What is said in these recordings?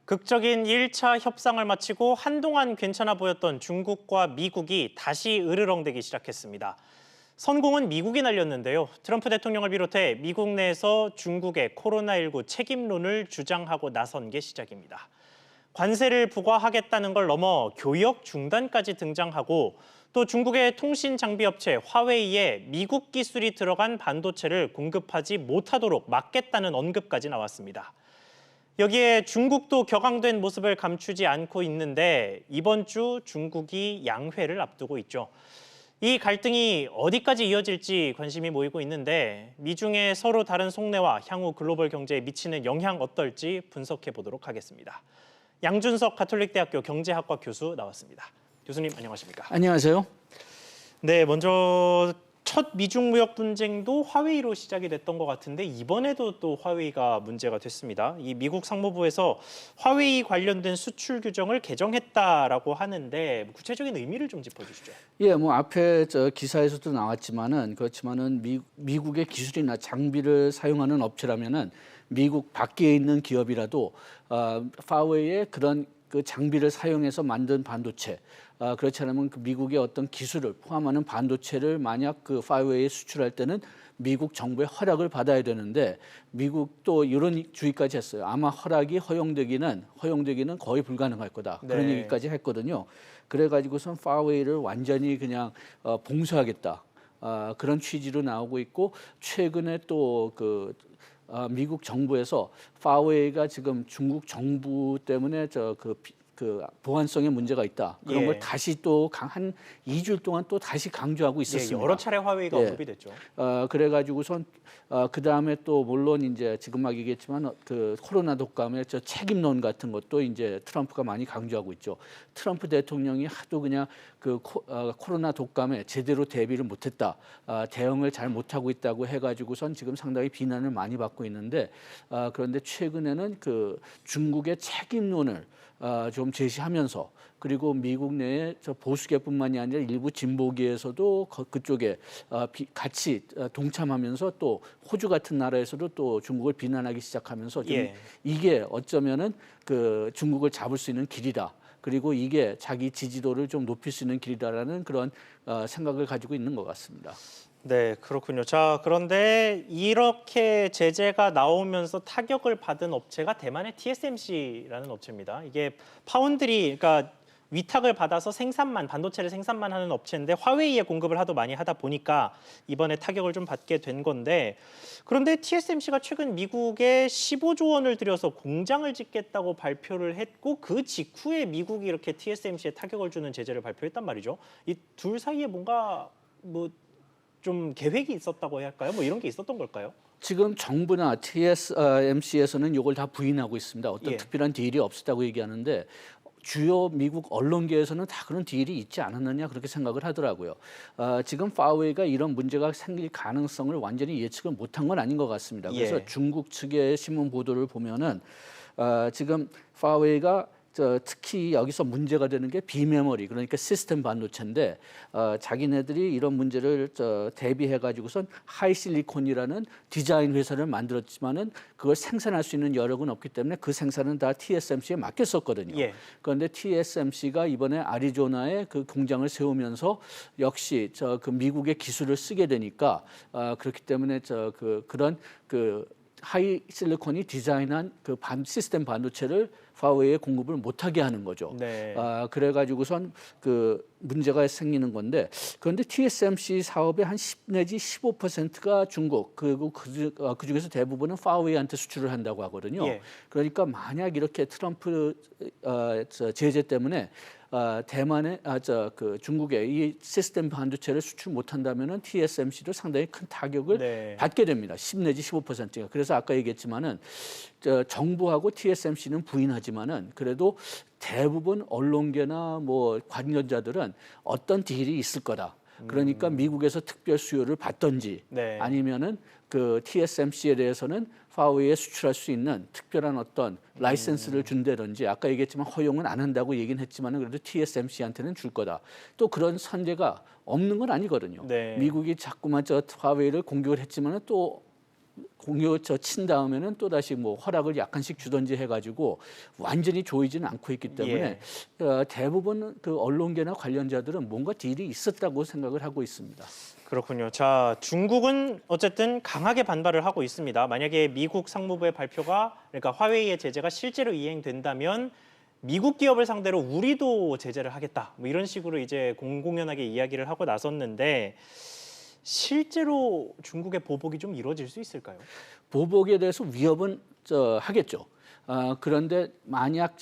극적인 1차 협상을 마치고 한동안 괜찮아 보였던 중국과 미국이 다시 으르렁대기 시작했습니다. 선공은 미국이 날렸는데요. 트럼프 대통령을 비롯해 미국 내에서 중국의 코로나19 책임론을 주장하고 나선 게 시작입니다. 관세를 부과하겠다는 걸 넘어 교역 중단까지 등장하고 또 중국의 통신 장비 업체 화웨이에 미국 기술이 들어간 반도체를 공급하지 못하도록 막겠다는 언급까지 나왔습니다. 여기에 중국도 격앙된 모습을 감추지 않고 있는데 이번 주 중국이 양회를 앞두고 있죠. 이 갈등이 어디까지 이어질지 관심이 모이고 있는데 미중의 서로 다른 속내와 향후 글로벌 경제에 미치는 영향 어떨지 분석해 보도록 하겠습니다. 양준석 가톨릭대학교 경제학과 교수 나왔습니다. 교수님 안녕하십니까? 안녕하세요. 네, 먼저 첫 미중 무역 분쟁도 화웨이로 시작이 됐던 것 같은데 이번에도 또 화웨이가 문제가 됐습니다. 이 미국 상무부에서 화웨이 관련된 수출 규정을 개정했다라고 하는데 구체적인 의미를 좀 짚어주시죠. 예, 뭐 앞에 기사에서도 나왔지만은 그렇지만은 미국의 기술이나 장비를 사용하는 업체라면은 미국 밖에 있는 기업이라도 파웨이의 그런 그 장비를 사용해서 만든 반도체, 그렇지 않으면 그 미국의 어떤 기술을 포함하는 반도체를 만약 그 파웨이에 수출할 때는 미국 정부의 허락을 받아야 되는데 미국도 이런 주의까지 했어요. 아마 허용되기는 거의 불가능할 거다. 네. 그런 얘기까지 했거든요. 그래가지고선 파웨이를 완전히 그냥 봉쇄하겠다. 그런 취지로 나오고 있고 최근에 또 미국 정부에서 파웨이가 지금 중국 정부 때문에 그 보안성에 문제가 있다. 그런 걸 다시 또 한 2주일 동안 또 다시 강조하고 있었습니다. 여러 차례 화웨이가 언급이 됐죠. 그래가지고선 그 다음에 또 물론 이제 지금 막 얘기했지만 그 코로나 독감의 책임론 같은 것도 이제 트럼프가 많이 강조하고 있죠. 트럼프 대통령이 하도 그냥 코로나 독감에 제대로 대비를 못했다, 대응을 잘 못하고 있다고 해가지고선 지금 상당히 비난을 많이 받고 있는데 그런데 최근에는 그 중국의 책임론을 좀 제시하면서 그리고 미국 내에 보수계뿐만이 아니라 일부 진보계에서도 그쪽에 같이 동참하면서 또 호주 같은 나라에서도 또 중국을 비난하기 시작하면서 좀 이게 어쩌면은 그 중국을 잡을 수 있는 길이다. 그리고 이게 자기 지지도를 좀 높일 수 있는 길이다라는 그런 생각을 가지고 있는 것 같습니다. 네, 그렇군요. 자, 그런데 이렇게 제재가 나오면서 타격을 받은 업체가 대만의 TSMC라는 업체입니다. 이게 파운드리, 그러니까 위탁을 받아서 반도체를 생산만 하는 업체인데 화웨이에 공급을 하도 많이 하다 보니까 이번에 타격을 좀 받게 된 건데 그런데 TSMC가 최근 미국에 15조 원을 들여서 공장을 짓겠다고 발표를 했고 그 직후에 미국이 이렇게 TSMC에 타격을 주는 제재를 발표했단 말이죠. 이 둘 사이에 뭔가 좀 계획이 있었다고 해야 할까요? 이런 게 있었던 걸까요? 지금 정부나 TSMC에서는 이걸 다 부인하고 있습니다. 어떤 특별한 딜이 없었다고 얘기하는데 주요 미국 언론계에서는 다 그런 딜이 있지 않았느냐 그렇게 생각을 하더라고요. 지금 파웨이가 이런 문제가 생길 가능성을 완전히 예측을 못한 건 아닌 것 같습니다. 그래서 중국 측의 신문 보도를 보면은 지금 파웨이가 특히 여기서 문제가 되는 게 비메모리 그러니까 시스템 반도체인데 자기네들이 이런 문제를 대비해 가지고선 하이실리콘이라는 디자인 회사를 만들었지만은 그걸 생산할 수 있는 여력은 없기 때문에 그 생산은 다 TSMC에 맡겼었거든요. 그런데 TSMC가 이번에 아리조나에 그 공장을 세우면서 역시 그 미국의 기술을 쓰게 되니까 그렇기 때문에 그런 하이실리콘이 디자인한 그 시스템 반도체를 파웨이에 공급을 못하게 하는 거죠. 그래가지고선 그 문제가 생기는 건데 그런데 TSMC 사업의 한 10 내지 15%가 중국 그리고 그 중에서 대부분은 파웨이한테 수출을 한다고 하거든요. 그러니까 만약 이렇게 트럼프 제재 때문에 대만에 중국에 이 시스템 반도체를 수출 못한다면은 TSMC도 상당히 큰 타격을 받게 됩니다. 10 내지 15%가. 그래서 아까 얘기했지만은 정부하고 TSMC는 부인하지만은 그래도 대부분 언론계나 관련자들은 어떤 딜이 있을 거다. 그러니까 미국에서 특별 수요를 받든지 아니면은 그 TSMC에 대해서는 파웨이에 수출할 수 있는 특별한 어떤 라이센스를 준다든지 아까 얘기했지만 허용은 안 한다고 얘기는 했지만은 그래도 TSMC한테는 줄 거다. 또 그런 선제가 없는 건 아니거든요. 미국이 자꾸만 파웨이를 공격을 했지만은 또 공유 친 다음에는 또 다시 뭐 허락을 약간씩 주던지 해가지고 완전히 조이지는 않고 있기 때문에 대부분 그 언론계나 관련자들은 뭔가 딜이 있었다고 생각을 하고 있습니다. 그렇군요. 자, 중국은 어쨌든 강하게 반발을 하고 있습니다. 만약에 미국 상무부의 발표가 그러니까 화웨이의 제재가 실제로 이행된다면 미국 기업을 상대로 우리도 제재를 하겠다. 뭐 이런 식으로 이제 공공연하게 이야기를 하고 나섰는데 실제로 중국의 보복이 좀 이루어질 수 있을까요? 보복에 대해서 위협은 하겠죠. 그런데 만약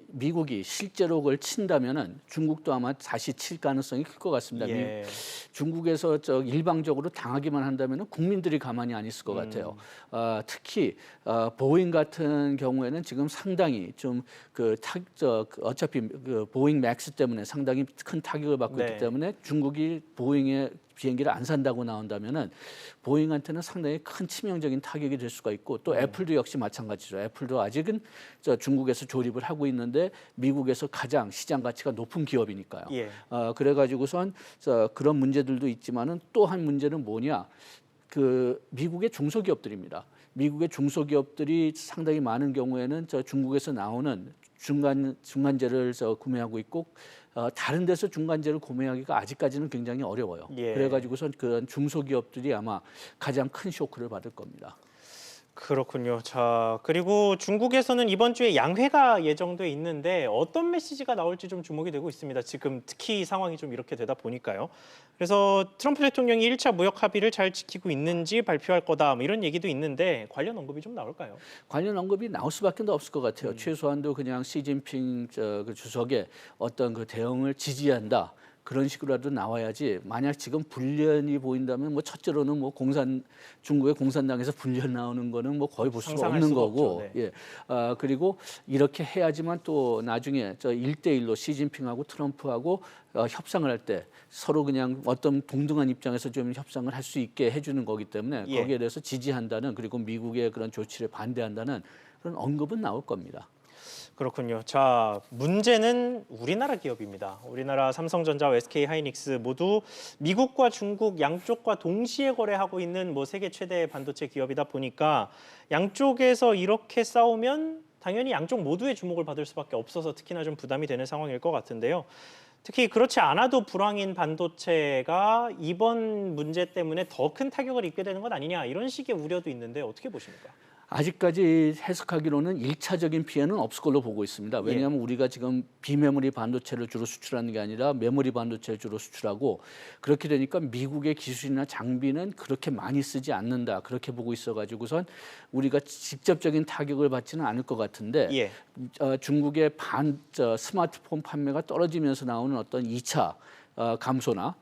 미국이 실제로 그걸 친다면은 중국도 아마 다시 칠 가능성이 클 것 같습니다. 예. 중국에서 일방적으로 당하기만 한다면은 국민들이 가만히 안 있을 것 같아요. 특히 보잉 같은 경우에는 지금 상당히 좀 어차피 그 보잉 맥스 때문에 상당히 큰 타격을 받고 네. 있기 때문에 중국이 보잉의 비행기를 안 산다고 나온다면은 보잉한테는 상당히 큰 치명적인 타격이 될 수가 있고 또 애플도 역시 마찬가지죠. 애플도 아직은 중국에서 조립을 하고 있는데 미국에서 가장 시장 가치가 높은 기업이니까요. 예. 그래가지고선 그런 문제들도 있지만은 또 한 문제는 뭐냐? 그 미국의 중소기업들입니다. 미국의 중소기업들이 상당히 많은 경우에는 중국에서 나오는 중간재를 구매하고 있고 다른 데서 중간재를 구매하기가 아직까지는 굉장히 어려워요. 예. 그래가지고선 그런 중소기업들이 아마 가장 큰 쇼크를 받을 겁니다. 그렇군요. 자, 그리고 중국에서는 이번 주에 양회가 예정돼 있는데 어떤 메시지가 나올지 좀 주목이 되고 있습니다. 지금 특히 상황이 좀 이렇게 되다 보니까요. 그래서 트럼프 대통령이 1차 무역 합의를 잘 지키고 있는지 발표할 거다 뭐 이런 얘기도 있는데 관련 언급이 좀 나올까요? 관련 언급이 나올 수밖에 없을 것 같아요. 최소한도 그냥 시진핑 그 주석의 어떤 그 대응을 지지한다. 그런 식으로라도 나와야지. 만약 지금 불련이 보인다면 뭐 첫째로는 뭐 중국의 공산당에서 불련 나오는 거는 뭐 거의 볼 수가 상상할 없는 수가 거고. 없죠. 네. 예. 그리고 이렇게 해야지만 또 나중에 1대1로 시진핑하고 트럼프하고 협상을 할 때 서로 그냥 어떤 동등한 입장에서 좀 협상을 할 수 있게 해주는 거기 때문에 예. 거기에 대해서 지지한다는 그리고 미국의 그런 조치를 반대한다는 그런 언급은 나올 겁니다. 그렇군요. 자, 문제는 우리나라 기업입니다. 우리나라 삼성전자와 SK하이닉스 모두 미국과 중국 양쪽과 동시에 거래하고 있는 뭐 세계 최대 반도체 기업이다 보니까 양쪽에서 이렇게 싸우면 당연히 양쪽 모두의 주목을 받을 수밖에 없어서 특히나 좀 부담이 되는 상황일 것 같은데요. 특히 그렇지 않아도 불황인 반도체가 이번 문제 때문에 더 큰 타격을 입게 되는 것 아니냐 이런 식의 우려도 있는데 어떻게 보십니까? 아직까지 해석하기로는 1차적인 피해는 없을 걸로 보고 있습니다. 왜냐하면 우리가 지금 비메모리 반도체를 주로 수출하는 게 아니라 메모리 반도체를 주로 수출하고 그렇게 되니까 미국의 기술이나 장비는 그렇게 많이 쓰지 않는다. 그렇게 보고 있어가지고선 우리가 직접적인 타격을 받지는 않을 것 같은데 예. 중국의 스마트폰 판매가 떨어지면서 나오는 어떤 2차 감소나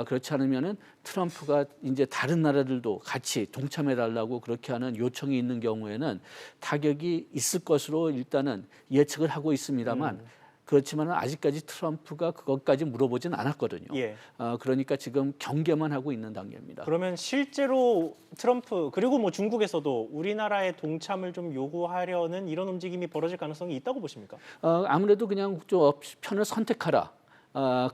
그렇지 않으면은 트럼프가 이제 다른 나라들도 같이 동참해달라고 그렇게 하는 요청이 있는 경우에는 타격이 있을 것으로 일단은 예측을 하고 있습니다만 그렇지만은 아직까지 트럼프가 그것까지 물어보진 않았거든요. 예. 그러니까 지금 경계만 하고 있는 단계입니다. 그러면 실제로 트럼프 그리고 뭐 중국에서도 우리나라의 동참을 좀 요구하려는 이런 움직임이 벌어질 가능성이 있다고 보십니까? 아무래도 그냥 좀 편을 선택하라.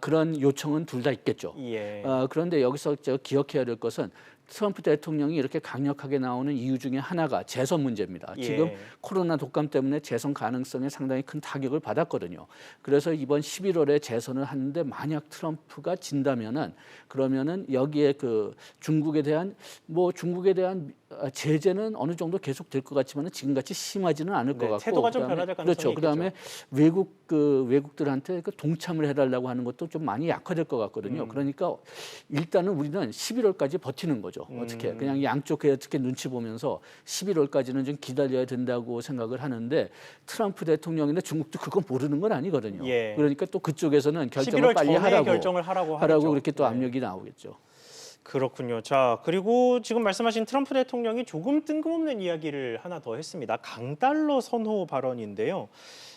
그런 요청은 둘 다 있겠죠. 예. 그런데 여기서 기억해야 될 것은 트럼프 대통령이 이렇게 강력하게 나오는 이유 중에 하나가 재선 문제입니다. 예. 지금 코로나 독감 때문에 재선 가능성에 상당히 큰 타격을 받았거든요. 그래서 이번 11월에 재선을 하는데 만약 트럼프가 진다면은 그러면은 여기에 그 중국에 대한 제재는 어느 정도 계속 될 것 같지만은 지금같이 심하지는 않을 것 네, 같고 태도가 좀 변화될 가능성이 그렇죠. 그다음에 외국들한테 그 동참을 해달라고 하는 것도 좀 많이 약화될 것 같거든요. 그러니까 일단은 우리는 11월까지 버티는 거죠. 어떻게 그냥 양쪽 어떻게 눈치 보면서 11월까지는 좀 기다려야 된다고 생각을 하는데 트럼프 대통령이나 중국도 그건 모르는 건 아니거든요. 예. 그러니까 또 그쪽에서는 결정을 11월 빨리 전에 하라고 결정을 하라고 하겠죠. 그렇게 또 네. 압력이 나오겠죠. 그렇군요. 자, 그리고 지금 말씀하신 트럼프 대통령이 조금 뜬금없는 이야기를 하나 더 했습니다. 강달러 선호 발언인데요.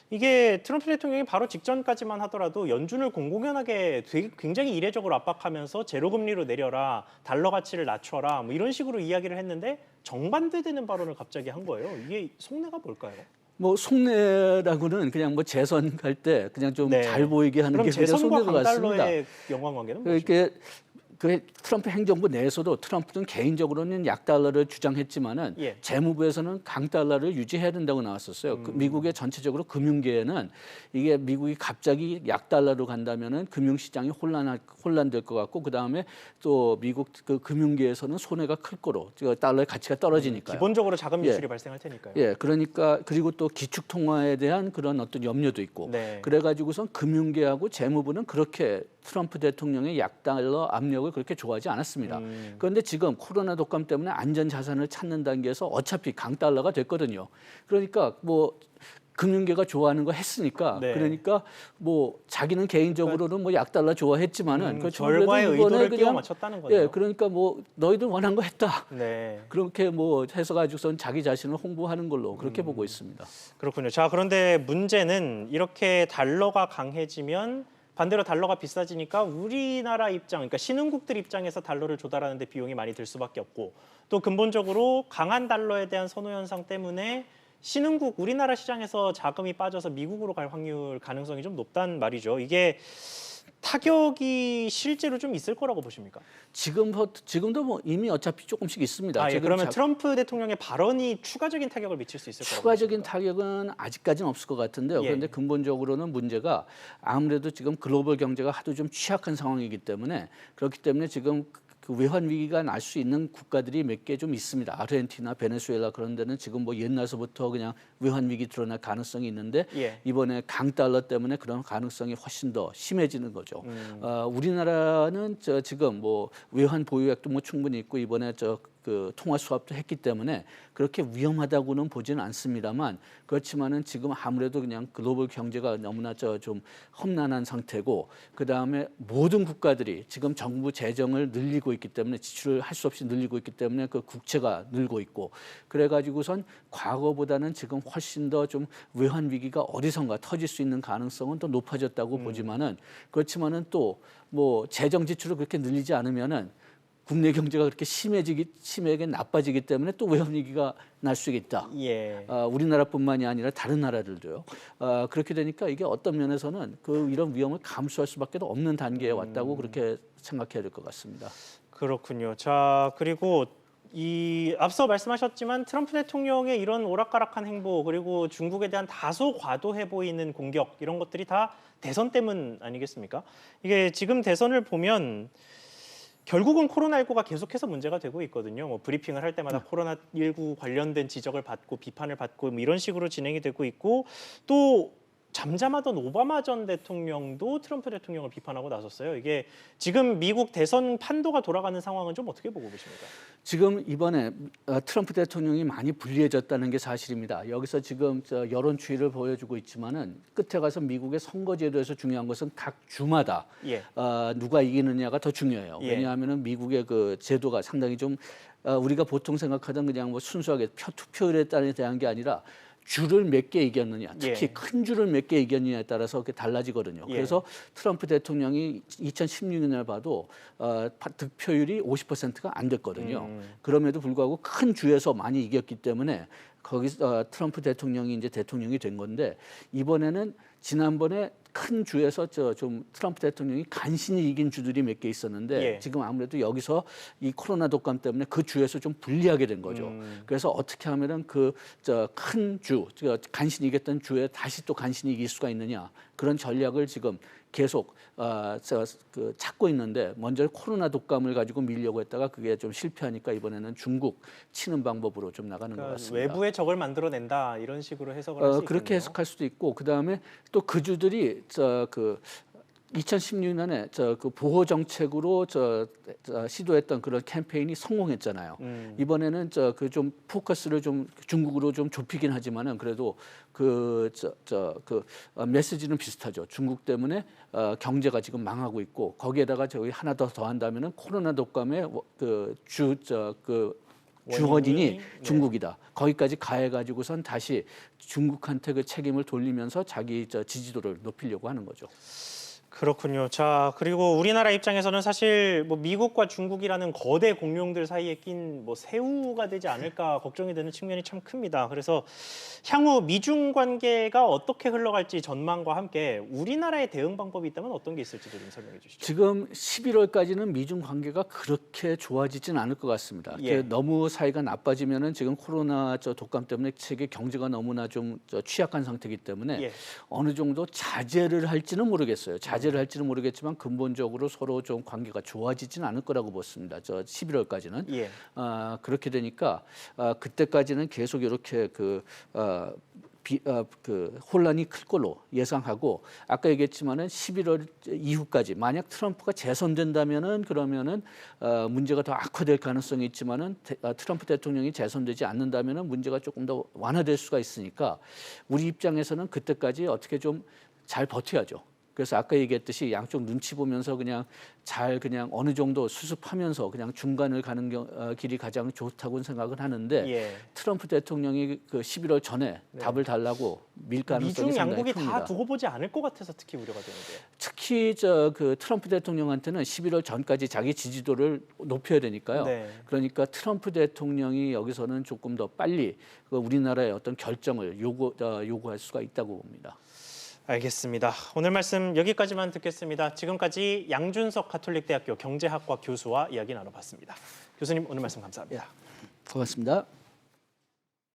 이게 트럼프 대통령이 바로 직전까지만 하더라도 연준을 공공연하게 굉장히 이례적으로 압박하면서 제로금리로 내려라, 달러 가치를 낮춰라 뭐 이런 식으로 이야기를 했는데 정반대되는 발언을 갑자기 한 거예요. 이게 속내가 뭘까요? 뭐 속내라고는 그냥 뭐 재선할 때 그냥 좀 잘 네. 보이게 하는 그럼 게 그냥 재선과 속내인 것 같습니다. 강달러의 연관관계는 뭐죠? 이렇게 그 트럼프 행정부 내에서도 트럼프는 개인적으로는 약달러를 주장했지만은 예. 재무부에서는 강달러를 유지해야 된다고 나왔었어요. 그 미국의 전체적으로 금융계에는 이게 미국이 갑자기 약달러로 간다면은 금융시장이 혼란될 것 같고 그 다음에 또 미국 그 금융계에서는 손해가 클 거로 달러의 가치가 떨어지니까요. 기본적으로 자금 유출이 발생할 테니까요. 예, 그러니까 그리고 또 기축 통화에 대한 그런 어떤 염려도 있고, 네. 그래가지고선 금융계하고 재무부는 그렇게 트럼프 대통령의 약달러 압력을 그렇게 좋아하지 않았습니다. 그런데 지금 코로나 독감 때문에 안전 자산을 찾는 단계에서 어차피 강달러가 됐거든요. 그러니까 뭐 금융계가 좋아하는 거 했으니까 네. 그러니까 뭐 자기는 개인적으로는 뭐 약달러 좋아했지만은 그 결과의 의도를 끼워 맞췄다는 거죠. 예, 그러니까 뭐 너희들 원한 거 했다. 네. 그렇게 뭐 해서 가지고선 자기 자신을 홍보하는 걸로 그렇게 보고 있습니다. 그렇군요. 자, 그런데 문제는 이렇게 달러가 강해지면 반대로 달러가 비싸지니까 우리나라 입장, 그러니까 신흥국들 입장에서 달러를 조달하는 데 비용이 많이 들 수밖에 없고 또 근본적으로 강한 달러에 대한 선호 현상 때문에 신흥국 우리나라 시장에서 자금이 빠져서 미국으로 갈 확률 가능성이 좀 높단 말이죠. 이게 타격이 실제로 좀 있을 거라고 보십니까? 지금도 뭐 이미 어차피 조금씩 있습니다. 예, 지금 그러면 트럼프 대통령의 발언이 추가적인 타격을 미칠 수 있을 거라고 추가적인 보십니까? 타격은 아직까지는 없을 것 같은데요. 예. 그런데 근본적으로는 문제가 아무래도 지금 글로벌 경제가 하도 좀 취약한 상황이기 때문에 그렇기 때문에 지금 그 외환 위기가 날 수 있는 국가들이 몇 개 좀 있습니다. 아르헨티나, 베네수엘라 그런 데는 지금 뭐 옛날서부터 그냥 외환 위기 드러날 가능성이 있는데 예. 이번에 강달러 때문에 그런 가능성이 훨씬 더 심해지는 거죠. 우리나라는 지금 뭐 외환 보유액도 뭐 충분히 있고 이번에 그 통화 수합도 했기 때문에 그렇게 위험하다고는 보지는 않습니다만 그렇지만은 지금 아무래도 그냥 글로벌 경제가 너무나 좀 험난한 상태고 그 다음에 모든 국가들이 지금 정부 재정을 늘리고 있기 때문에 지출을 할 수 없이 늘리고 있기 때문에 그 국채가 늘고 있고 그래가지고선 과거보다는 지금 훨씬 더 좀 외환 위기가 어디선가 터질 수 있는 가능성은 더 높아졌다고 보지만은 그렇지만은 또 뭐 재정 지출을 그렇게 늘리지 않으면은 국내 경제가 그렇게 심하게 나빠지기 때문에 또 외환 위기가 날 수 있다. 예. 우리나라뿐만이 아니라 다른 나라들도요. 그렇게 되니까 이게 어떤 면에서는 이런 위험을 감수할 수밖에 없는 단계에 왔다고 그렇게 생각해야 될 것 같습니다. 그렇군요. 자, 그리고 앞서 말씀하셨지만 트럼프 대통령의 이런 오락가락한 행보 그리고 중국에 대한 다소 과도해 보이는 공격 이런 것들이 다 대선 때문 아니겠습니까? 이게 지금 대선을 보면 결국은 코로나19가 계속해서 문제가 되고 있거든요. 뭐 브리핑을 할 때마다 코로나19 관련된 지적을 받고 비판을 받고 뭐 이런 식으로 진행이 되고 있고 또 잠잠하던 오바마 전 대통령도 트럼프 대통령을 비판하고 나섰어요. 이게 지금 미국 대선 판도가 돌아가는 상황은 좀 어떻게 보고 계십니까? 지금 이번에 트럼프 대통령이 많이 불리해졌다는 게 사실입니다. 여기서 지금 여론 추이를 보여주고 있지만은 끝에 가서 미국의 선거제도에서 중요한 것은 각 주마다 예. 누가 이기느냐가 더 중요해요. 예. 왜냐하면은 미국의 그 제도가 상당히 좀 우리가 보통 생각하던 그냥 뭐 순수하게 투표율에 대한 게 아니라 주를 몇 개 이겼느냐, 특히 예. 큰 주를 몇 개 이겼느냐에 따라서 그게 달라지거든요. 예. 그래서 트럼프 대통령이 2016년을 봐도 득표율이 50%가 안 됐거든요. 그럼에도 불구하고 큰 주에서 많이 이겼기 때문에 거기서 트럼프 대통령이 이제 대통령이 된 건데 이번에는 지난번에 큰 주에서 좀 트럼프 대통령이 간신히 이긴 주들이 몇 개 있었는데 예. 지금 아무래도 여기서 이 코로나 독감 때문에 그 주에서 좀 불리하게 된 거죠. 그래서 어떻게 하면은 큰 주, 간신히 이겼던 주에 다시 또 간신히 이길 수가 있느냐 그런 전략을 지금 계속 찾고 있는데 먼저 코로나 독감을 가지고 밀려고 했다가 그게 좀 실패하니까 이번에는 중국 치는 방법으로 좀 나가는 것 같습니다. 외부의 적을 만들어낸다 이런 식으로 해석을 할 수 있겠네요. 그렇게 해석할 수도 있고 그 다음에 또 그 주들이 2016년에 그 보호 정책으로 시도했던 그런 캠페인이 성공했잖아요. 이번에는 그 좀 포커스를 좀 중국으로 좀 좁히긴 하지만은 그래도 메시지는 비슷하죠. 중국 때문에 경제가 지금 망하고 있고 거기에다가 저기 하나 더 더한다면은 코로나 독감의 주원인이 중국이다. 거기까지 가해가지고선 다시 중국한테 그 책임을 돌리면서 자기 지지도를 높이려고 하는 거죠. 그렇군요. 자, 그리고 우리나라 입장에서는 사실 뭐 미국과 중국이라는 거대 공룡들 사이에 낀 뭐 새우가 되지 않을까 걱정이 되는 측면이 참 큽니다. 그래서 향후 미중 관계가 어떻게 흘러갈지 전망과 함께 우리나라의 대응 방법이 있다면 어떤 게 있을지도 좀 설명해 주시죠. 지금 11월까지는 미중 관계가 그렇게 좋아지진 않을 것 같습니다. 예. 너무 사이가 나빠지면은 지금 코로나 독감 때문에 세계 경제가 너무나 좀 취약한 상태이기 때문에 예. 어느 정도 자제를 할지는 모르겠어요. 자제를 할지는 모르겠지만 근본적으로 서로 좀 관계가 좋아지진 않을 거라고 보습니다. 11월까지는. 예. 그렇게 되니까 그때까지는 계속 이렇게 그 혼란이 클 걸로 예상하고 아까 얘기했지만은 11월 이후까지 만약 트럼프가 재선된다면은 그러면은 문제가 더 악화될 가능성이 있지만은 트럼프 대통령이 재선되지 않는다면은 문제가 조금 더 완화될 수가 있으니까 우리 입장에서는 그때까지 어떻게 좀 잘 버텨야죠. 그래서 아까 얘기했듯이 양쪽 눈치 보면서 그냥 어느 정도 수습하면서 그냥 중간을 가는 길이 가장 좋다고 생각을 하는데 예. 트럼프 대통령이 그 11월 전에 답을 달라고 밀 가능성이 미중 상당히 양국이 큽니다. 다 두고 보지 않을 것 같아서 특히 우려가 되는데요. 특히 그 트럼프 대통령한테는 11월 전까지 자기 지지도를 높여야 되니까요. 네. 그러니까 트럼프 대통령이 여기서는 조금 더 빨리 우리나라의 어떤 결정을 요구할 수가 있다고 봅니다. 알겠습니다. 오늘 말씀 여기까지만 듣겠습니다. 지금까지 양준석 가톨릭대학교 경제학과 교수와 이야기 나눠봤습니다. 교수님 오늘 말씀 감사합니다. 고맙습니다.